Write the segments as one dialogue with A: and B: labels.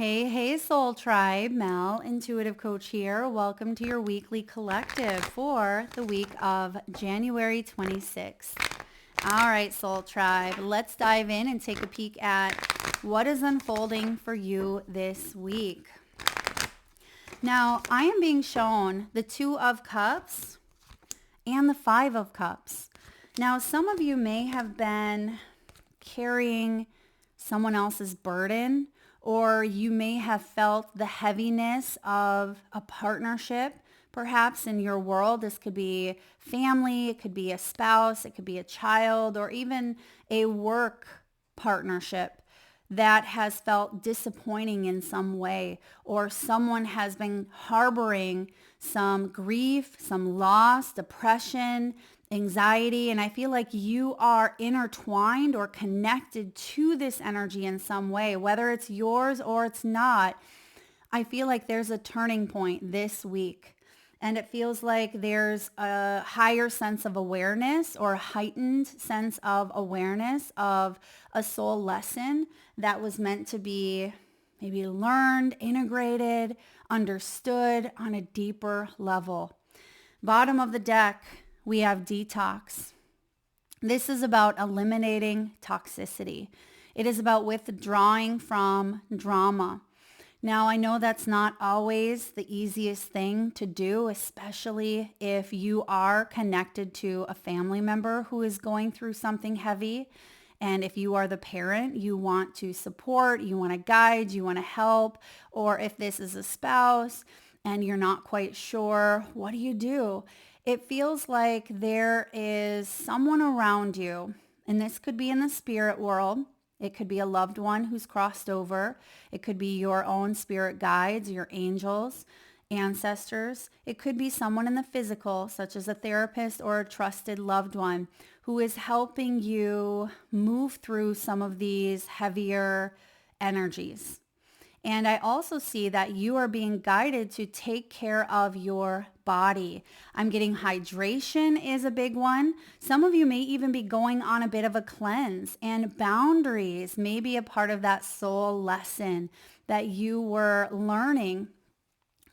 A: Hey, hey, Soul Tribe. Mel, Intuitive Coach here. Welcome to your weekly collective for the week of January 26th. All right, Soul Tribe, let's dive in and take a peek at what is unfolding for you this week. Now, I am being shown the Two of Cups and the Five of Cups. Now, some of you may have been carrying someone else's burden, or you may have felt the heaviness of a partnership. Perhaps in your world, this could be family, it could be a spouse, it could be a child, or even a work partnership that has felt disappointing in some way, or someone has been harboring some grief, some loss, depression, anxiety, and I feel like you are intertwined or connected to this energy in some way, whether it's yours or it's not. I feel like there's a turning point this week. And it feels like there's a higher sense of awareness or a heightened sense of awareness of a soul lesson that was meant to be maybe learned, integrated, understood on a deeper level. Bottom of the deck, we have detox. This is about eliminating toxicity. It is about withdrawing from drama. Now, I know that's not always the easiest thing to do, especially if you are connected to a family member who is going through something heavy. And if you are the parent, you want to support, you want to guide, you want to help. Or if this is a spouse and you're not quite sure, what do you do? It feels like there is someone around you, and this could be in the spirit world. It could be a loved one who's crossed over. It could be your own spirit guides, your angels, ancestors. It could be someone in the physical, such as a therapist or a trusted loved one who is helping you move through some of these heavier energies. And I also see that you are being guided to take care of your body. I'm getting hydration is a big one. Some of you may even be going on a bit of a cleanse, and boundaries may be a part of that soul lesson that you were learning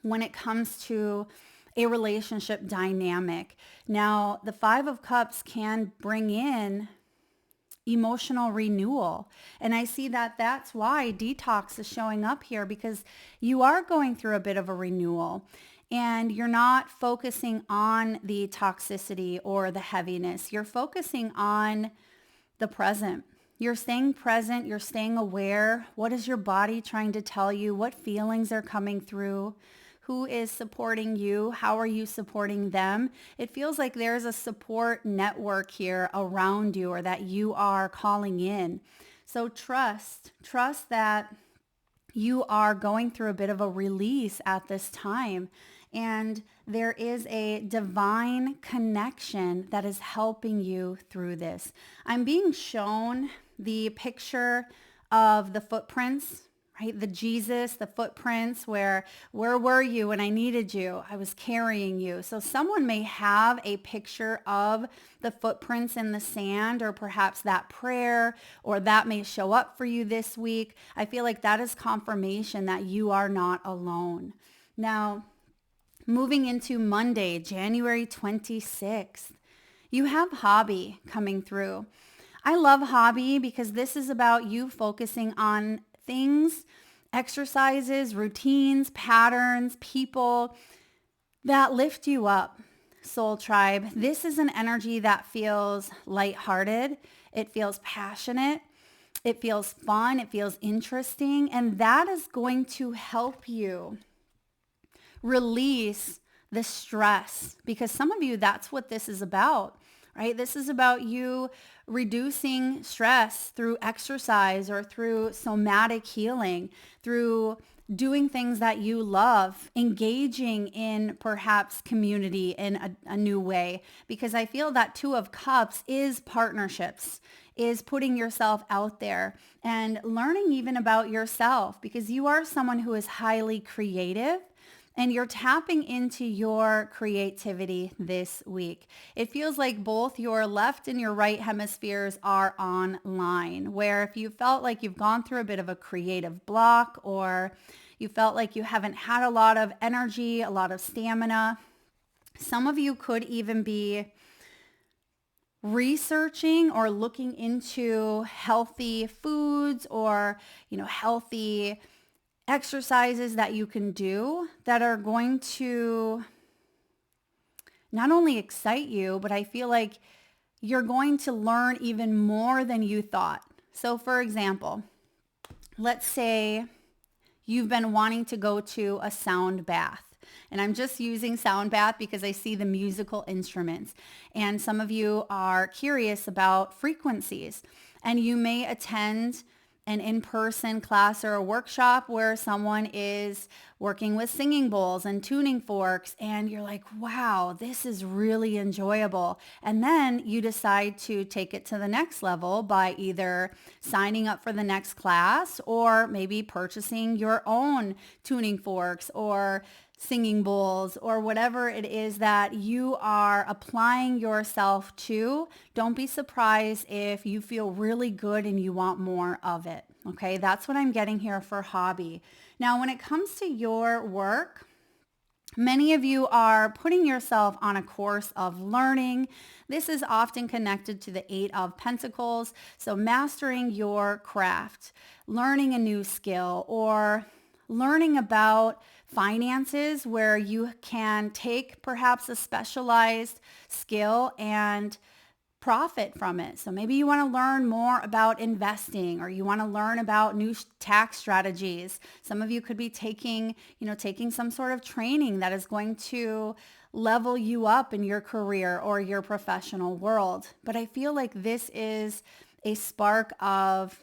A: when it comes to a relationship dynamic. Now, the Five of Cups can bring in emotional renewal. And I see that that's why detox is showing up here, because you are going through a bit of a renewal and you're not focusing on the toxicity or the heaviness. You're focusing on the present. You're staying present. You're staying aware. What is your body trying to tell you? What feelings are coming through? Who is supporting you? How are you supporting them? It feels like there's a support network here around you, or that you are calling in. So trust that you are going through a bit of a release at this time. And there is a divine connection that is helping you through this. I'm being shown the picture of the footprints, right? The Jesus, the footprints, where were you when I needed you? I was carrying you. So someone may have a picture of the footprints in the sand, or perhaps that prayer, or that may show up for you this week. I feel like that is confirmation that you are not alone. Now, moving into Monday, January 26th, you have hobby coming through. I love hobby because this is about you focusing on things, exercises, routines, patterns, people that lift you up. Soul Tribe, this is an energy that feels lighthearted. It feels passionate. It feels fun. It feels interesting. And that is going to help you release the stress, because some of you, that's what this is about, right? This is about you reducing stress through exercise or through somatic healing, through doing things that you love, engaging in perhaps community in a new way, because I feel that Two of Cups is partnerships, is putting yourself out there and learning even about yourself, because you are someone who is highly creative. and you're tapping into your creativity this week. It feels like both your left and your right hemispheres are online, where if you felt like you've gone through a bit of a creative block, or you felt like you haven't had a lot of energy, a lot of stamina, some of you could even be researching or looking into healthy foods or, healthy exercises that you can do that are going to not only excite you, but I feel like you're going to learn even more than you thought. So for example, let's say you've been wanting to go to a sound bath. And I'm just using sound bath because I see the musical instruments. And some of you are curious about frequencies. And you may attend an in-person class or a workshop where someone is working with singing bowls and tuning forks, and you're like, wow, this is really enjoyable. And then you decide to take it to the next level by either signing up for the next class or maybe purchasing your own tuning forks or singing bowls or whatever it is that you are applying yourself to. Don't be surprised if you feel really good and you want more of it. Okay, that's what I'm getting here for hobby. Now, when it comes to your work, many of you are putting yourself on a course of learning. This is often connected to the Eight of Pentacles. So mastering your craft, learning a new skill, or learning about finances where you can take perhaps a specialized skill and profit from it. So maybe you want to learn more about investing, or you want to learn about new tax strategies. Some of you could be taking some sort of training that is going to level you up in your career or your professional world. But I feel like this is a spark of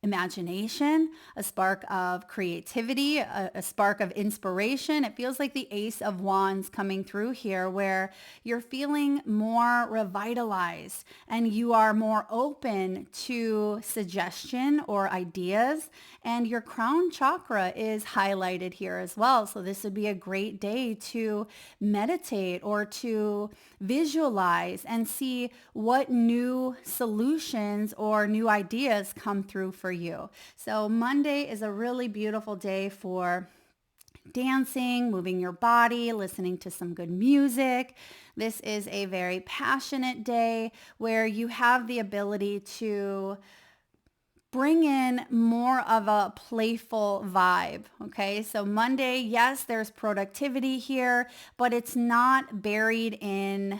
A: imagination, a spark of creativity, a spark of inspiration. It feels like the Ace of Wands coming through here, where you're feeling more revitalized and you are more open to suggestion or ideas. And your crown chakra is highlighted here as well. So this would be a great day to meditate or to visualize and see what new solutions or new ideas come through for you. So Monday is a really beautiful day for dancing, moving your body, listening to some good music. This is a very passionate day where you have the ability to bring in more of a playful vibe. Okay, so Monday, yes, there's productivity here, but it's not buried in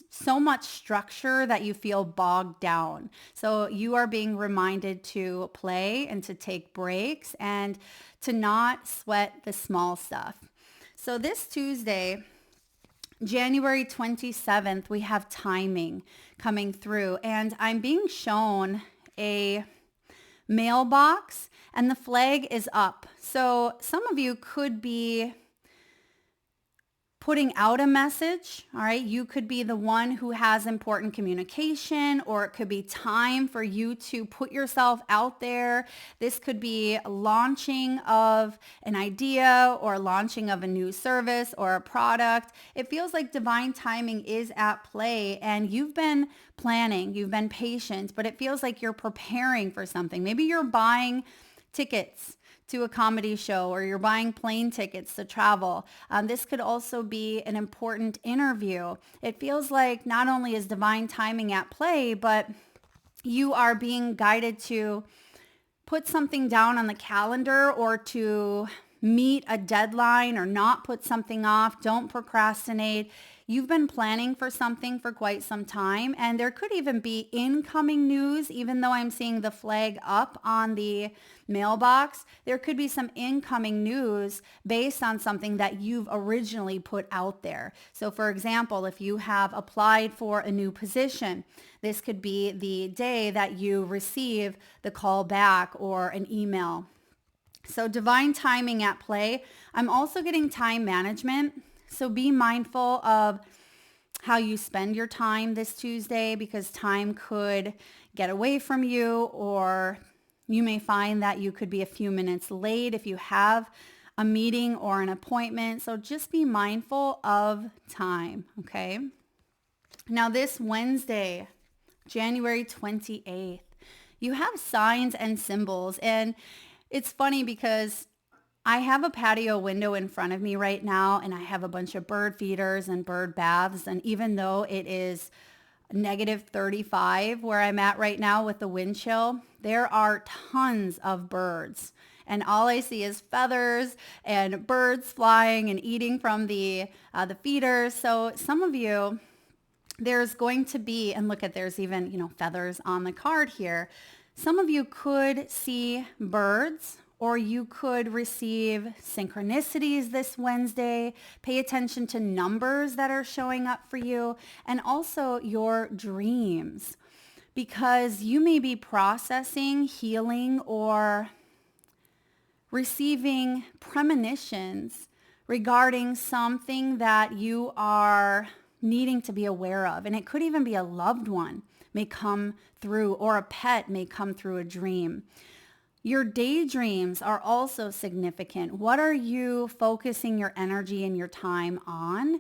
A: so much structure that you feel bogged down. So you are being reminded to play and to take breaks and to not sweat the small stuff. So this Tuesday, January 27th, we have timing coming through, and I'm being shown a mailbox and the flag is up. So some of you could be putting out a message, all right? You could be the one who has important communication, or it could be time for you to put yourself out there. This could be launching of an idea or launching of a new service or a product. It feels like divine timing is at play, and you've been planning, you've been patient, but it feels like you're preparing for something. Maybe you're buying tickets to a comedy show, or you're buying plane tickets to travel. This could also be an important interview. It feels like not only is divine timing at play, but you are being guided to put something down on the calendar or to meet a deadline or not put something off. Don't procrastinate. You've been planning for something for quite some time, and there could even be incoming news. Even though I'm seeing the flag up on the mailbox, there could be some incoming news based on something that you've originally put out there. So for example, if you have applied for a new position, this could be the day that you receive the call back or an email. So divine timing at play. I'm also getting time management. So be mindful of how you spend your time this Tuesday, because time could get away from you, or you may find that you could be a few minutes late if you have a meeting or an appointment. So just be mindful of time, okay? Now this Wednesday, January 28th, you have signs and symbols. And it's funny because I have a patio window in front of me right now, and I have a bunch of bird feeders and bird baths. And even though it is negative 35 where I'm at right now with the wind chill, there are tons of birds. And all I see is feathers and birds flying and eating from the feeders. So some of you, there's going to be, and look at, there's even, feathers on the card here. Some of you could see birds, or you could receive synchronicities this Wednesday. Pay attention to numbers that are showing up for you, and also your dreams, because you may be processing, healing, or receiving premonitions regarding something that you are needing to be aware of. And it could even be a loved one may come through, or a pet may come through a dream. Your daydreams are also significant. What are you focusing your energy and your time on?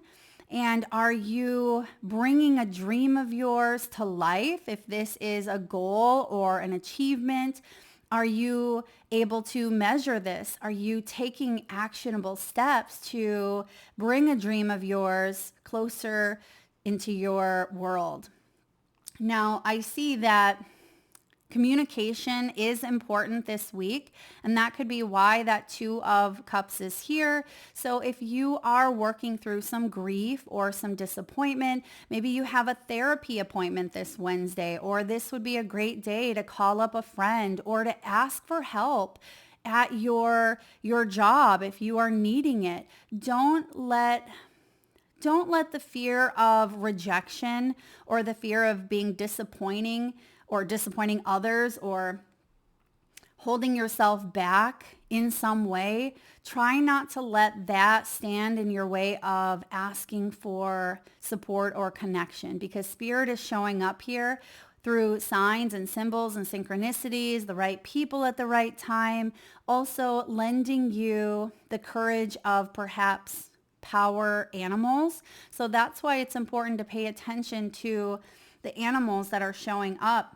A: And are you bringing a dream of yours to life? If this is a goal or an achievement, are you able to measure this? Are you taking actionable steps to bring a dream of yours closer into your world? Now, I see that communication is important this week, and that could be why that Two of Cups is here. So if you are working through some grief or some disappointment, maybe you have a therapy appointment this Wednesday, or this would be a great day to call up a friend or to ask for help at your job if you are needing it. Don't let the fear of rejection or the fear of being disappointing others, or holding yourself back in some way. Try not to let that stand in your way of asking for support or connection, because Spirit is showing up here through signs and symbols and synchronicities, the right people at the right time, also lending you the courage of perhaps power animals. So that's why it's important to pay attention to the animals that are showing up,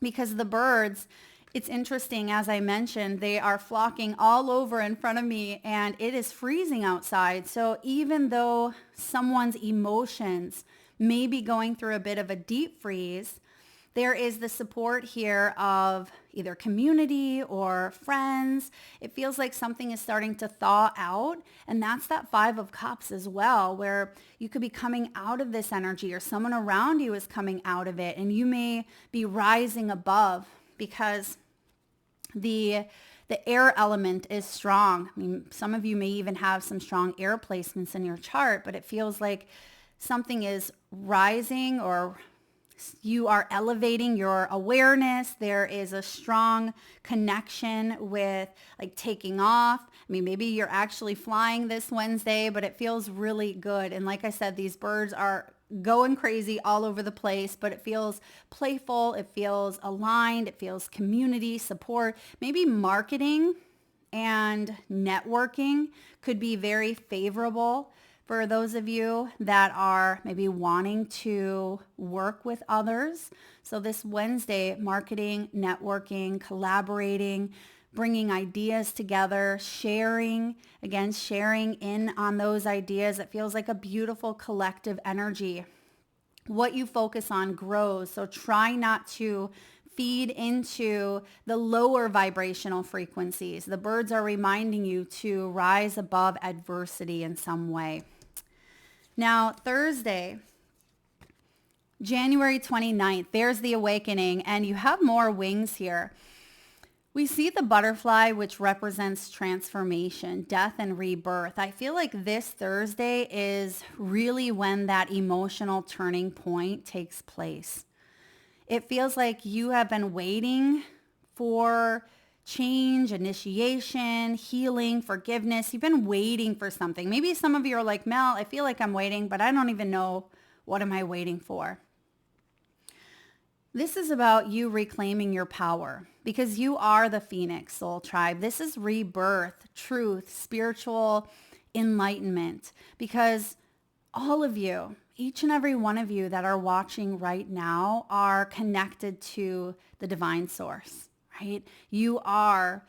A: because the birds, it's interesting, as I mentioned, they are flocking all over in front of me, and it is freezing outside. So even though someone's emotions may be going through a bit of a deep freeze, there is the support here of either community or friends. It feels like something is starting to thaw out. And that's that Five of Cups as well, where you could be coming out of this energy, or someone around you is coming out of it, and you may be rising above, because the air element is strong. I mean, some of you may even have some strong air placements in your chart, but it feels like something is rising, or you are elevating your awareness. There is a strong connection with like taking off. I mean, maybe you're actually flying this Wednesday, but it feels really good. And like I said, these birds are going crazy all over the place, but it feels playful. It feels aligned. It feels community support. Maybe marketing and networking could be very favorable for those of you that are maybe wanting to work with others. So this Wednesday, marketing, networking, collaborating, bringing ideas together, sharing in on those ideas. It feels like a beautiful collective energy. What you focus on grows. So try not to feed into the lower vibrational frequencies. The birds are reminding you to rise above adversity in some way. Now, Thursday, January 29th, there's the awakening, and you have more wings here. We see the butterfly, which represents transformation, death, and rebirth. I feel like this Thursday is really when that emotional turning point takes place. It feels like you have been waiting for change, initiation, healing, forgiveness. You've been waiting for something. Maybe some of you are like, Mel, I feel like I'm waiting, but I don't even know what am I waiting for. This is about you reclaiming your power because you are the Phoenix Soul Tribe. This is rebirth, truth, spiritual enlightenment, because all of you, each and every one of you that are watching right now are connected to the divine source, right? You are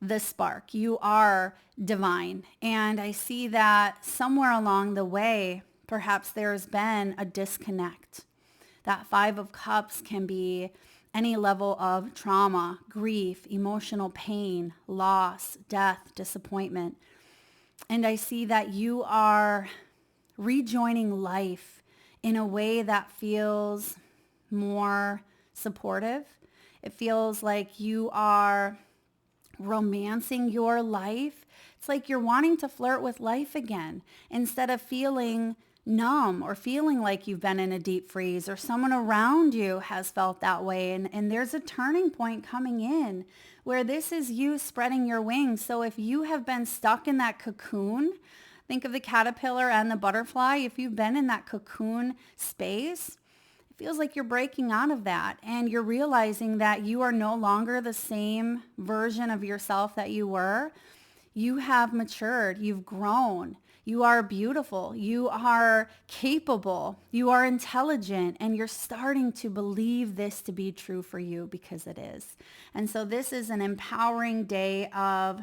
A: the spark. You are divine. And I see that somewhere along the way, perhaps there's been a disconnect. That Five of Cups can be any level of trauma, grief, emotional pain, loss, death, disappointment. And I see that you are rejoining life in a way that feels more supportive. It feels like you are romancing your life. It's like you're wanting to flirt with life again instead of feeling numb or feeling like you've been in a deep freeze or someone around you has felt that way. And there's a turning point coming in where this is you spreading your wings. So if you have been stuck in that cocoon, think of the caterpillar and the butterfly. If you've been in that cocoon space, it feels like you're breaking out of that and you're realizing that you are no longer the same version of yourself that you were. You have matured. You've grown. You are beautiful. You are capable. You are intelligent. And you're starting to believe this to be true for you because it is. And so this is an empowering day of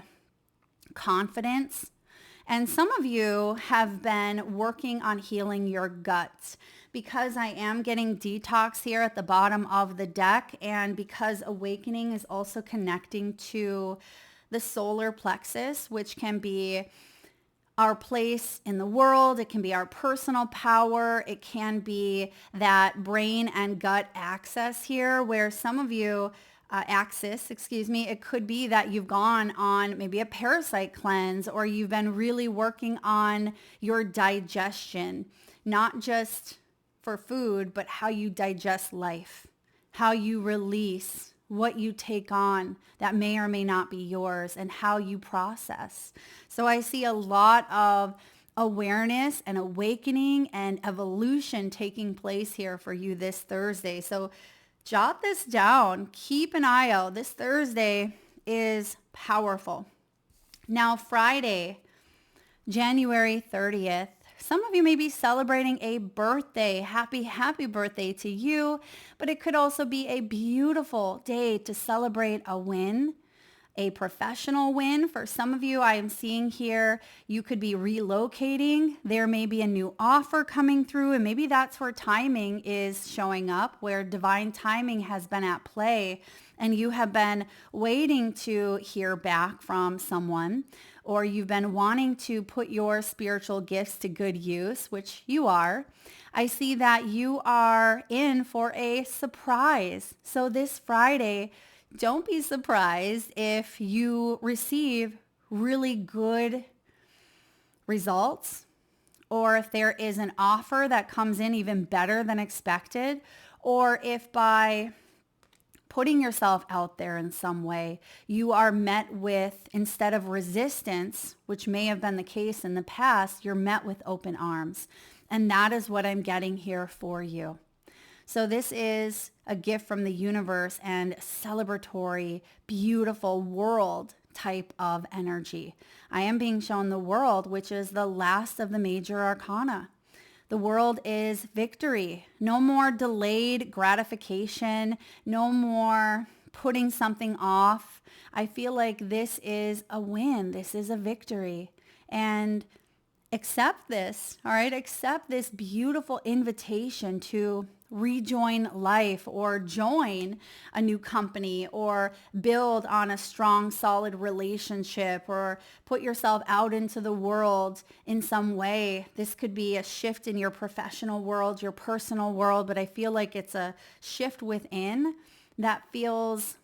A: confidence. And some of you have been working on healing your gut because I am getting detox here at the bottom of the deck, and because awakening is also connecting to the solar plexus, which can be our place in the world. It can be our personal power. It can be that brain and gut access here where some of you it could be that you've gone on maybe a parasite cleanse or you've been really working on your digestion, not just for food, but how you digest life, how you release what you take on that may or may not be yours, and how you process. So I see a lot of awareness and awakening and evolution taking place here for you this Thursday. So jot this down. Keep an eye out. This Thursday is powerful. Now, Friday, January 30th, some of you may be celebrating a birthday. Happy birthday to you. But it could also be a beautiful day to celebrate a win, a professional win. For some of you, I am seeing here, you could be relocating. There may be a new offer coming through, and maybe that's where timing is showing up, where divine timing has been at play, and you have been waiting to hear back from someone, or you've been wanting to put your spiritual gifts to good use, which you are. I see that you are in for a surprise. So this Friday, don't be surprised if you receive really good results, or if there is an offer that comes in even better than expected, or if by putting yourself out there in some way, you are met with, instead of resistance, which may have been the case in the past, you're met with open arms. And that is what I'm getting here for you. So this is a gift from the universe and celebratory, beautiful world type of energy. I am being shown the world, which is the last of the major arcana. The world is victory. No more delayed gratification. No more putting something off. I feel like this is a win. This is a victory. And accept this, all right? Accept this beautiful invitation to rejoin life or join a new company or build on a strong, solid relationship or put yourself out into the world in some way. This could be a shift in your professional world, your personal world, but I feel like it's a shift within that feels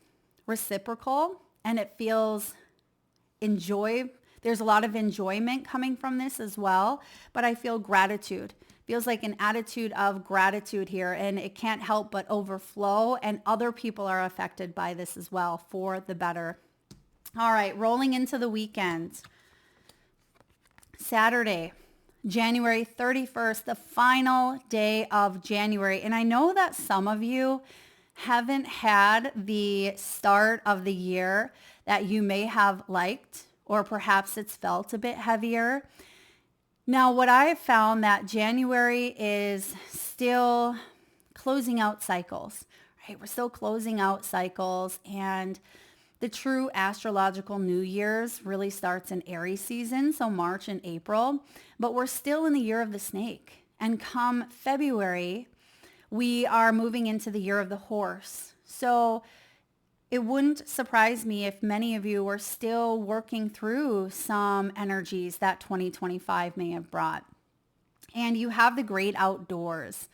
A: reciprocal and it feels There's a lot of enjoyment coming from this as well, but I feel gratitude. Feels like an attitude of gratitude here, and it can't help but overflow, and other people are affected by this as well for the better. All right, rolling into the weekend. Saturday, January 31st, the final day of January. And I know that some of you haven't had the start of the year that you may have liked, or perhaps it's felt a bit heavier. Now, what I have found that January is still closing out cycles, right? We're still closing out cycles, and the true astrological New Year's really starts in Aries season, so March and April, but we're still in the year of the snake. And come February, we are moving into the year of the horse. So it wouldn't surprise me if many of you were still working through some energies that 2025 may have brought. And you have the great outdoors.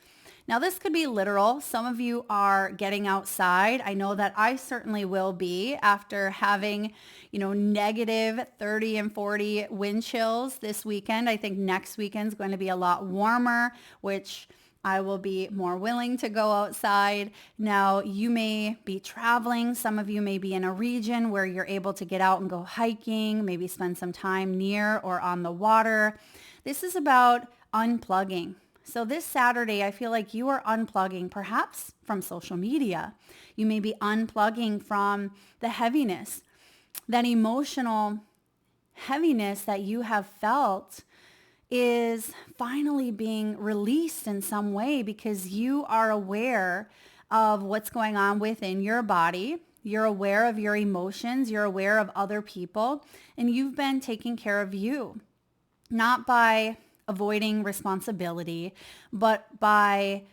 A: Now, this could be literal. Some of you are getting outside. I know that I certainly will be after having, negative 30 and 40 wind chills this weekend. I think next weekend is going to be a lot warmer, which I will be more willing to go outside. Now, you may be traveling. Some of you may be in a region where you're able to get out and go hiking, maybe spend some time near or on the water. This is about unplugging. So this Saturday, I feel like you are unplugging perhaps from social media. You may be unplugging from the heaviness, that emotional heaviness that you have felt is finally being released in some way because you are aware of what's going on within your body. You're aware of your emotions. You're aware of other people, and you've been taking care of you, not by avoiding responsibility, but by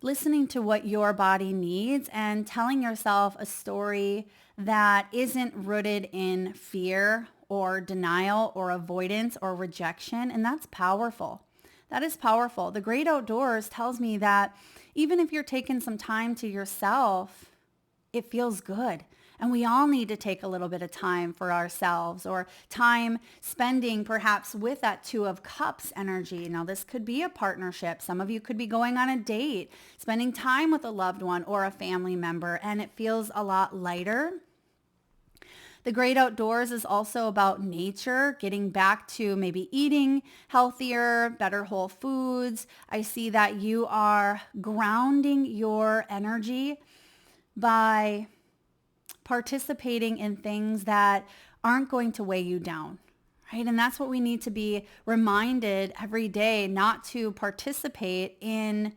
A: listening to what your body needs and telling yourself a story that isn't rooted in fear or denial or avoidance or rejection. And that's powerful. That is powerful. The great outdoors tells me that even if you're taking some time to yourself, it feels good. And we all need to take a little bit of time for ourselves, or time spending perhaps with that Two of Cups energy. Now, this could be a partnership. Some of you could be going on a date, spending time with a loved one or a family member, and it feels a lot lighter. The great outdoors is also about nature, getting back to maybe eating healthier, better whole foods. I see that you are grounding your energy by participating in things that aren't going to weigh you down, right? And that's what we need to be reminded every day, not to participate in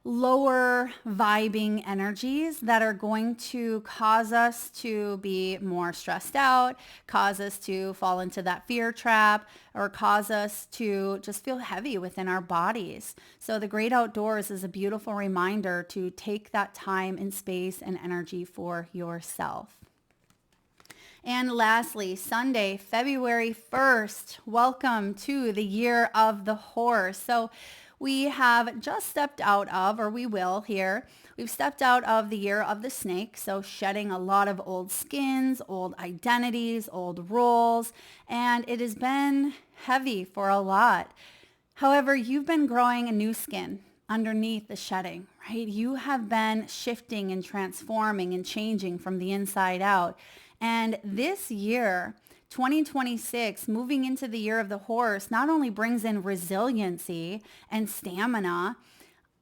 A: lower vibing energies that are going to cause us to be more stressed out, cause us to fall into that fear trap, or cause us to just feel heavy within our bodies. So the great outdoors is a beautiful reminder to take that time and space and energy for yourself. And lastly, Sunday, February 1st, welcome to the year of the horse. So we have just stepped out of, or we will here, we've stepped out of the year of the snake. So shedding a lot of old skins, old identities, old roles, and it has been heavy for a lot. However, you've been growing a new skin underneath the shedding, right? You have been shifting and transforming and changing from the inside out. And this year, 2026, moving into the year of the horse, not only brings in resiliency and stamina,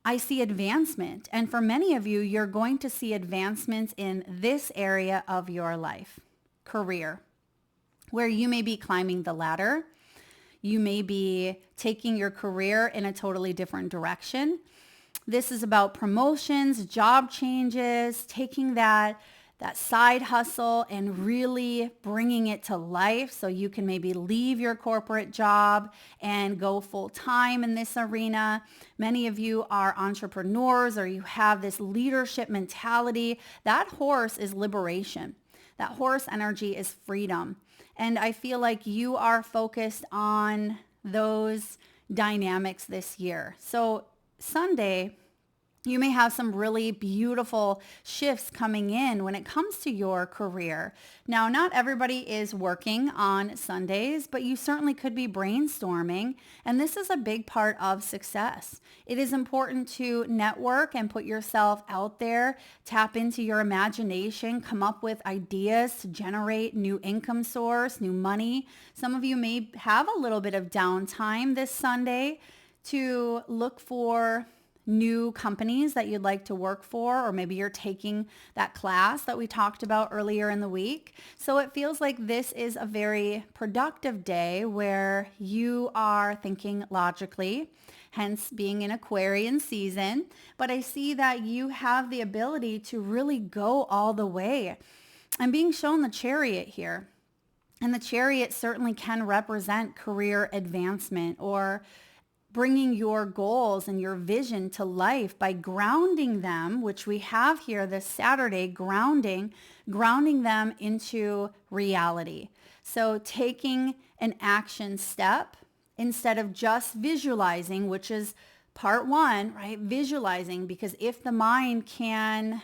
A: I see advancement. And for many of you, you're going to see advancements in this area of your life, career, where you may be climbing the ladder. You may be taking your career in a totally different direction. This is about promotions, job changes, taking that side hustle and really bringing it to life so you can maybe leave your corporate job and go full time in this arena. Many of you are entrepreneurs, or you have this leadership mentality. That horse is liberation. That horse energy is freedom. And I feel like you are focused on those dynamics this year. So Sunday, you may have some really beautiful shifts coming in when it comes to your career. Now, not everybody is working on Sundays, but you certainly could be brainstorming, and this is a big part of success. It is important to network and put yourself out there, tap into your imagination, come up with ideas to generate new income source, new money. Some of you may have a little bit of downtime this Sunday to look for new companies that you'd like to work for, or maybe you're taking that class that we talked about earlier in the week. So it feels like this is a very productive day where you are thinking logically, hence being in Aquarian season. But I see that you have the ability to really go all the way. I'm being shown the Chariot here. And the Chariot certainly can represent career advancement or bringing your goals and your vision to life by grounding them, which we have here this Saturday, grounding them into reality. So taking an action step instead of just visualizing, which is part one, right? Visualizing, because if the mind can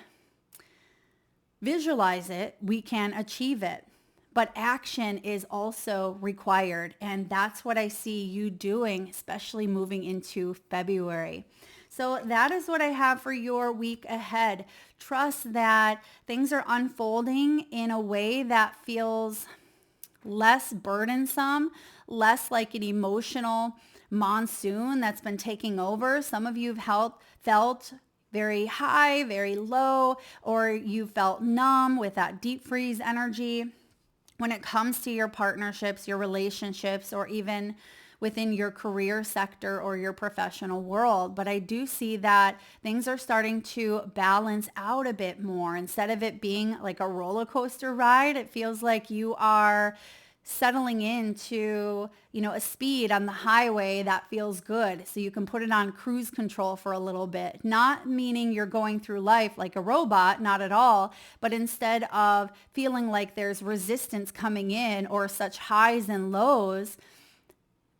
A: visualize it, we can achieve it. But action is also required. And that's what I see you doing, especially moving into February. So that is what I have for your week ahead. Trust that things are unfolding in a way that feels less burdensome, less like an emotional monsoon that's been taking over. Some of you have felt very high, very low, or you felt numb with that deep freeze energy. When it comes to your partnerships, your relationships, or even within your career sector or your professional world. But I do see that things are starting to balance out a bit more. Instead of it being like a roller coaster ride, it feels like you are settling into, a speed on the highway that feels good. So you can put it on cruise control for a little bit, not meaning you're going through life like a robot, not at all, but instead of feeling like there's resistance coming in or such highs and lows,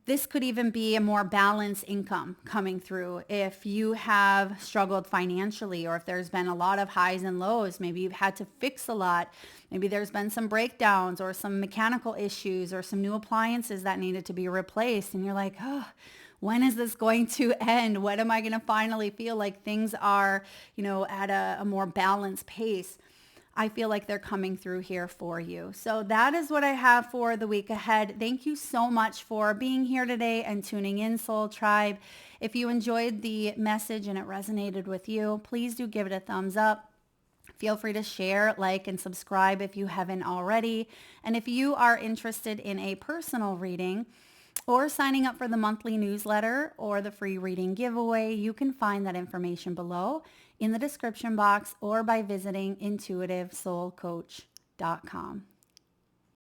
A: this could even be a more balanced income coming through. If you have struggled financially, or if there's been a lot of highs and lows, maybe you've had to fix a lot. Maybe there's been some breakdowns or some mechanical issues or some new appliances that needed to be replaced. And you're like, oh, when is this going to end? When am I going to finally feel like things are, at a more balanced pace? I feel like they're coming through here for you. So that is what I have for the week ahead. Thank you so much for being here today and tuning in, Soul Tribe. If you enjoyed the message and it resonated with you, please do give it a thumbs up. Feel free to share, like, and subscribe if you haven't already. And if you are interested in a personal reading or signing up for the monthly newsletter or the free reading giveaway, you can find that information below in the description box or by visiting intuitivesoulcoach.com.